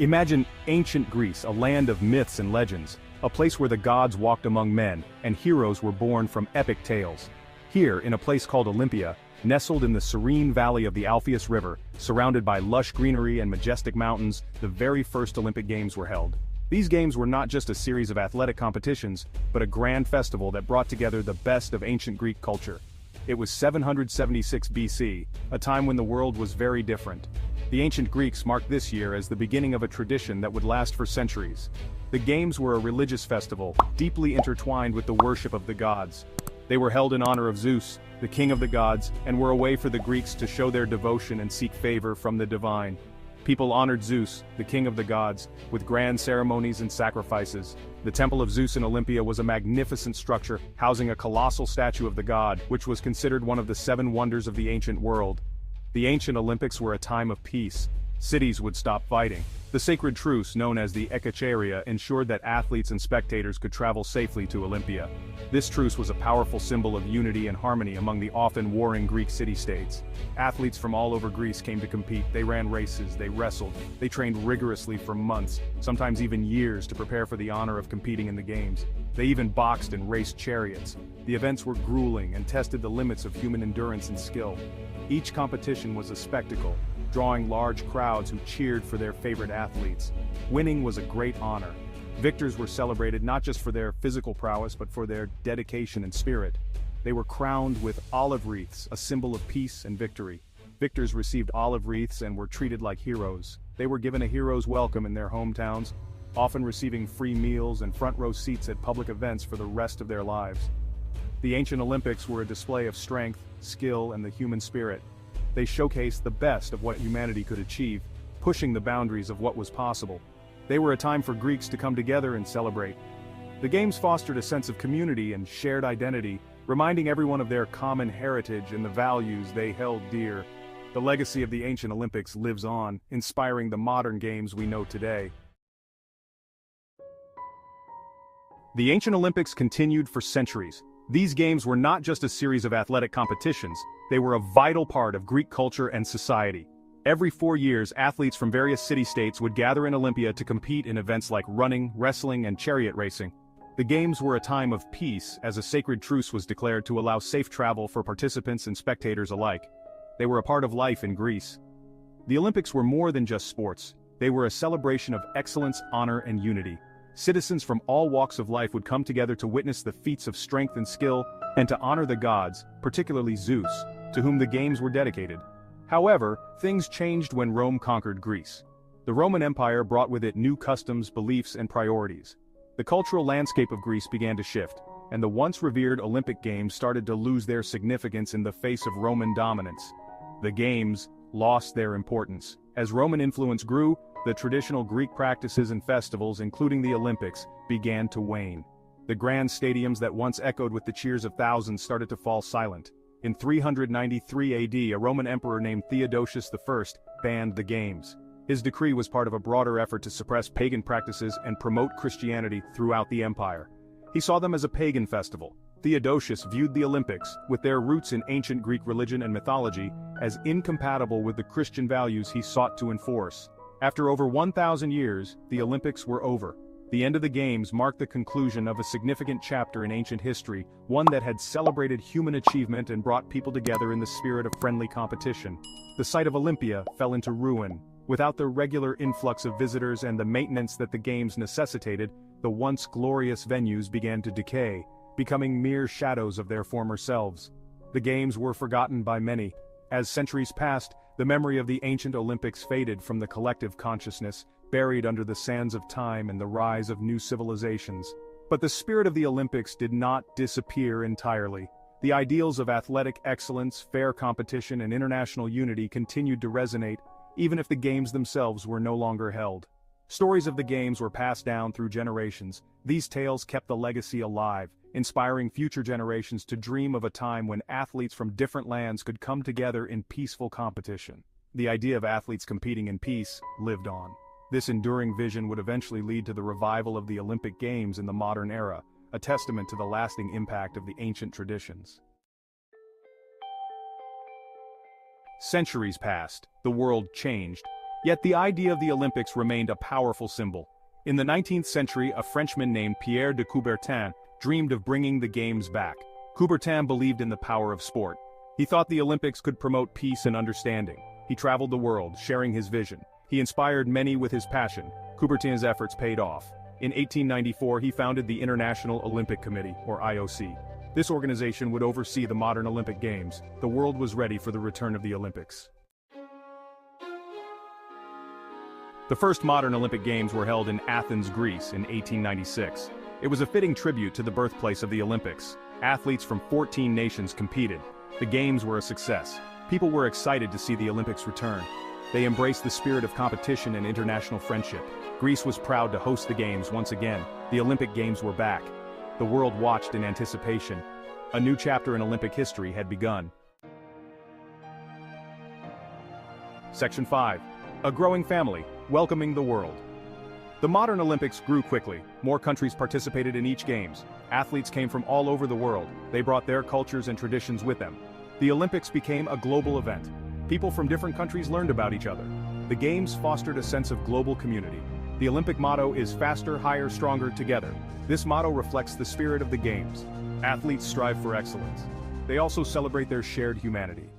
Imagine ancient Greece, a land of myths and legends, a place where the gods walked among men, and heroes were born from epic tales. Here, in a place called Olympia, nestled in the serene valley of the Alpheus River, surrounded by lush greenery and majestic mountains, the very first Olympic Games were held. These games were not just a series of athletic competitions, but a grand festival that brought together the best of ancient Greek culture. It was 776 BC, a time when the world was very different. The ancient Greeks marked this year as the beginning of a tradition that would last for centuries. The games were a religious festival, deeply intertwined with the worship of the gods. They were held in honor of Zeus, the king of the gods, and were a way for the Greeks to show their devotion and seek favor from the divine. People honored Zeus, the king of the gods, with grand ceremonies and sacrifices. The Temple of Zeus in Olympia was a magnificent structure, housing a colossal statue of the god, which was considered one of the 7 wonders of the ancient world. The ancient Olympics were a time of peace. Cities would stop fighting. The sacred truce, known as the educator, ensured that athletes and spectators could travel safely to Olympia. This truce was a powerful symbol of unity and harmony among the often warring Greek city-states. Athletes from all over Greece came to compete. They ran races, they wrestled, they trained rigorously for months, sometimes even years, to prepare for the honor of competing in the games. They even boxed and raced chariots. The events were grueling and tested the limits of human endurance and skill. Each competition was a spectacle, drawing large crowds who cheered for their favorite athletes. Winning was a great honor. Victors were celebrated not just for their physical prowess but for their dedication and spirit. They were crowned with olive wreaths, a symbol of peace and victory. Victors received olive wreaths and were treated like heroes. They were given a hero's welcome in their hometowns, often receiving free meals and front-row seats at public events for the rest of their lives. The ancient Olympics were a display of strength, skill, and the human spirit. They showcased the best of what humanity could achieve, pushing the boundaries of what was possible. They were a time for Greeks to come together and celebrate. The games fostered a sense of community and shared identity, reminding everyone of their common heritage and the values they held dear. The legacy of the ancient Olympics lives on, inspiring the modern games we know today. The ancient Olympics continued for centuries. These games were not just a series of athletic competitions, they were a vital part of Greek culture and society. Every 4 years, athletes from various city-states would gather in Olympia to compete in events like running, wrestling, and chariot racing. The games were a time of peace, as a sacred truce was declared to allow safe travel for participants and spectators alike. They were a part of life in Greece. The Olympics were more than just sports. They were a celebration of excellence, honor, and unity. Citizens from all walks of life would come together to witness the feats of strength and skill, and to honor the gods, particularly Zeus, to whom the games were dedicated. However, things changed when Rome conquered Greece. The Roman Empire brought with it new customs, beliefs, and priorities. The cultural landscape of Greece began to shift, and the once revered Olympic Games started to lose their significance in the face of Roman dominance. The Games lost their importance. As Roman influence grew, the traditional Greek practices and festivals, including the Olympics, began to wane. The grand stadiums that once echoed with the cheers of thousands started to fall silent. In 393 AD, a Roman emperor named Theodosius I banned the games. His decree was part of a broader effort to suppress pagan practices and promote Christianity throughout the empire. He saw them as a pagan festival. Theodosius viewed the Olympics, with their roots in ancient Greek religion and mythology, as incompatible with the Christian values he sought to enforce. After over 1,000 years, the Olympics were over. The end of the Games marked the conclusion of a significant chapter in ancient history, one that had celebrated human achievement and brought people together in the spirit of friendly competition. The site of Olympia fell into ruin. Without the regular influx of visitors and the maintenance that the Games necessitated, the once glorious venues began to decay, becoming mere shadows of their former selves. The Games were forgotten by many. As centuries passed, the memory of the ancient Olympics faded from the collective consciousness, buried under the sands of time and the rise of new civilizations. But the spirit of the Olympics did not disappear entirely. The ideals of athletic excellence, fair competition, and international unity continued to resonate, even if the games themselves were no longer held. Stories of the games were passed down through generations. These tales kept the legacy alive, inspiring future generations to dream of a time when athletes from different lands could come together in peaceful competition. The idea of athletes competing in peace lived on. This enduring vision would eventually lead to the revival of the Olympic Games in the modern era, a testament to the lasting impact of the ancient traditions. Centuries passed, the world changed, Yet the idea of the Olympics remained a powerful symbol. In the 19th century, a Frenchman named Pierre de Coubertin dreamed of bringing the games back. Coubertin believed in the power of sport. He thought the Olympics could promote peace and understanding. He traveled the world, sharing his vision. He inspired many with his passion. Coubertin's efforts paid off. In 1894, he founded the International Olympic Committee, or IOC. This organization would oversee the modern Olympic Games. The world was ready for the return of the Olympics. The first modern Olympic Games were held in Athens, Greece in 1896. It was a fitting tribute to the birthplace of the Olympics. Athletes from 14 nations competed. The Games were a success. People were excited to see the Olympics return. They embraced the spirit of competition and international friendship. Greece was proud to host the Games once again. The Olympic Games were back. The world watched in anticipation. A new chapter in Olympic history had begun. Section 5. A growing family, welcoming the world. The modern Olympics grew quickly. More countries participated in each Games. Athletes came from all over the world. They brought their cultures and traditions with them. The Olympics became a global event. People from different countries learned about each other. The Games fostered a sense of global community. The Olympic motto is faster, higher, stronger, together. This motto reflects the spirit of the Games. Athletes strive for excellence. They also celebrate their shared humanity.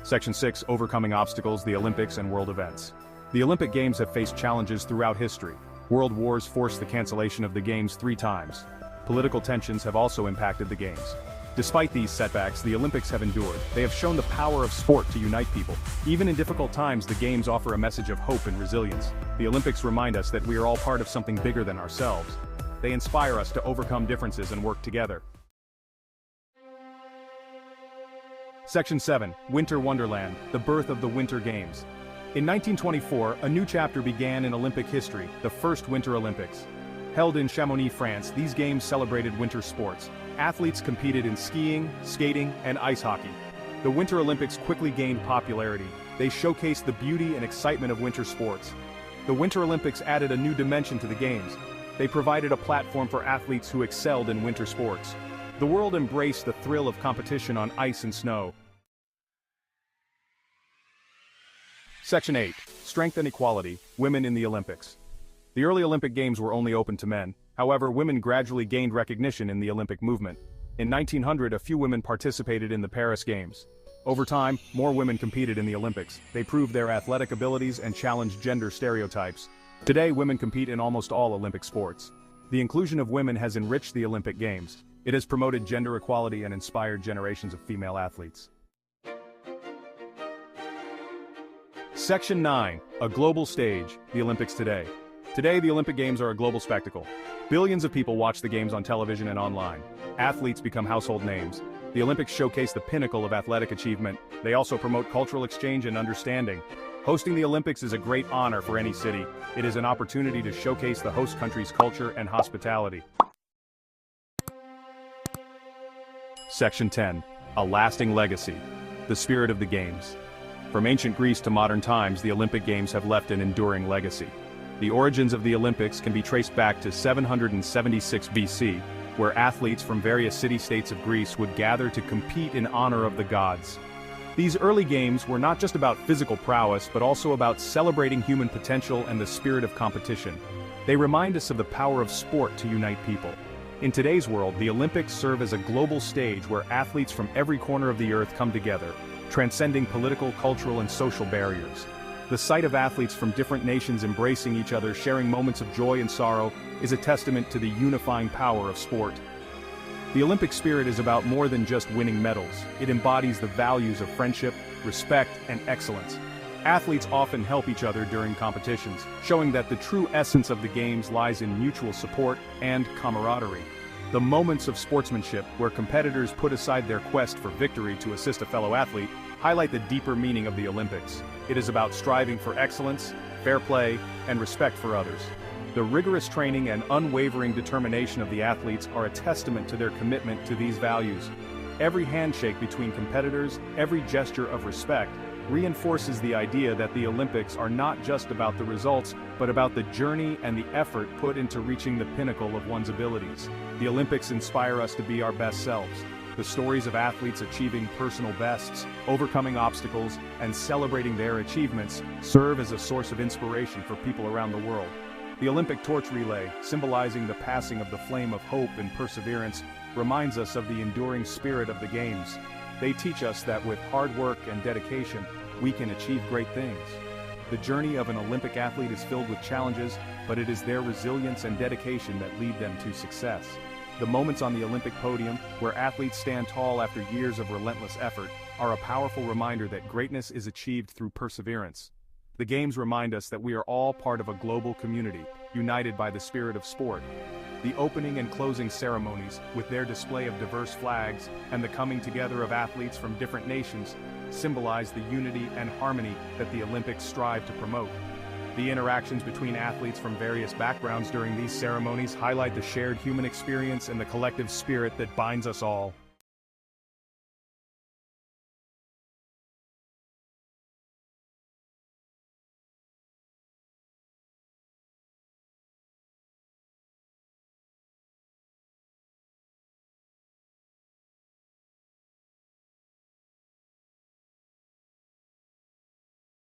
Section 6. Overcoming obstacles, the Olympics and world events. The Olympic Games have faced challenges throughout history. World wars forced the cancellation of the Games 3 times. Political tensions have also impacted the Games. Despite these setbacks, the Olympics have endured. They have shown the power of sport to unite people. Even in difficult times, the Games offer a message of hope and resilience. The Olympics remind us that we are all part of something bigger than ourselves. They inspire us to overcome differences and work together. Section 7. Winter Wonderland, the birth of the Winter Games. In 1924, a new chapter began in Olympic history, the first Winter Olympics. Held in Chamonix, France, these games celebrated winter sports. Athletes competed in skiing, skating, and ice hockey. The Winter Olympics quickly gained popularity. They showcased the beauty and excitement of winter sports. The Winter Olympics added a new dimension to the Games. They provided a platform for athletes who excelled in winter sports. The world embraced the thrill of competition on ice and snow. Section 8. Strength and Equality, Women in the Olympics. The early Olympic Games were only open to men. However, women gradually gained recognition in the Olympic movement. In 1900, a few women participated in the Paris Games. Over time, more women competed in the Olympics. They proved their athletic abilities and challenged gender stereotypes. Today, women compete in almost all Olympic sports. The inclusion of women has enriched the Olympic Games. It has promoted gender equality and inspired generations of female athletes. Section 9. A global stage, the Olympics today. Today, the Olympic Games are a global spectacle. Billions of people watch the Games on television and online. Athletes become household names. The Olympics showcase the pinnacle of athletic achievement. They also promote cultural exchange and understanding. Hosting the Olympics is a great honor for any city. It is an opportunity to showcase the host country's culture and hospitality. Section 10. A lasting legacy, the spirit of the Games. From ancient Greece to modern times, the Olympic Games have left an enduring legacy. The origins of the Olympics can be traced back to 776 BC, where athletes from various city-states of Greece would gather to compete in honor of the gods. These early games were not just about physical prowess, but also about celebrating human potential and the spirit of competition. They remind us of the power of sport to unite people. In today's world, the Olympics serve as a global stage where athletes from every corner of the earth come together, transcending political, cultural, and social barriers. The sight of athletes from different nations embracing each other, sharing moments of joy and sorrow, is a testament to the unifying power of sport. The Olympic spirit is about more than just winning medals. It embodies the values of friendship, respect, and excellence. Athletes often help each other during competitions, showing that the true essence of the Games lies in mutual support and camaraderie. The moments of sportsmanship, where competitors put aside their quest for victory to assist a fellow athlete, highlight the deeper meaning of the Olympics. It is about striving for excellence, fair play, and respect for others. The rigorous training and unwavering determination of the athletes are a testament to their commitment to these values. Every handshake between competitors, every gesture of respect, reinforces the idea that the Olympics are not just about the results, but about the journey and the effort put into reaching the pinnacle of one's abilities. The Olympics inspire us to be our best selves. The stories of athletes achieving personal bests, overcoming obstacles, and celebrating their achievements serve as a source of inspiration for people around the world. The Olympic torch relay, symbolizing the passing of the flame of hope and perseverance, reminds us of the enduring spirit of the Games. They teach us that with hard work and dedication, we can achieve great things. The journey of an Olympic athlete is filled with challenges, but it is their resilience and dedication that lead them to success. The moments on the Olympic podium, where athletes stand tall after years of relentless effort, are a powerful reminder that greatness is achieved through perseverance. The Games remind us that we are all part of a global community, united by the spirit of sport. The opening and closing ceremonies, with their display of diverse flags and the coming together of athletes from different nations, symbolize the unity and harmony that the Olympics strive to promote. The interactions between athletes from various backgrounds during these ceremonies highlight the shared human experience and the collective spirit that binds us all.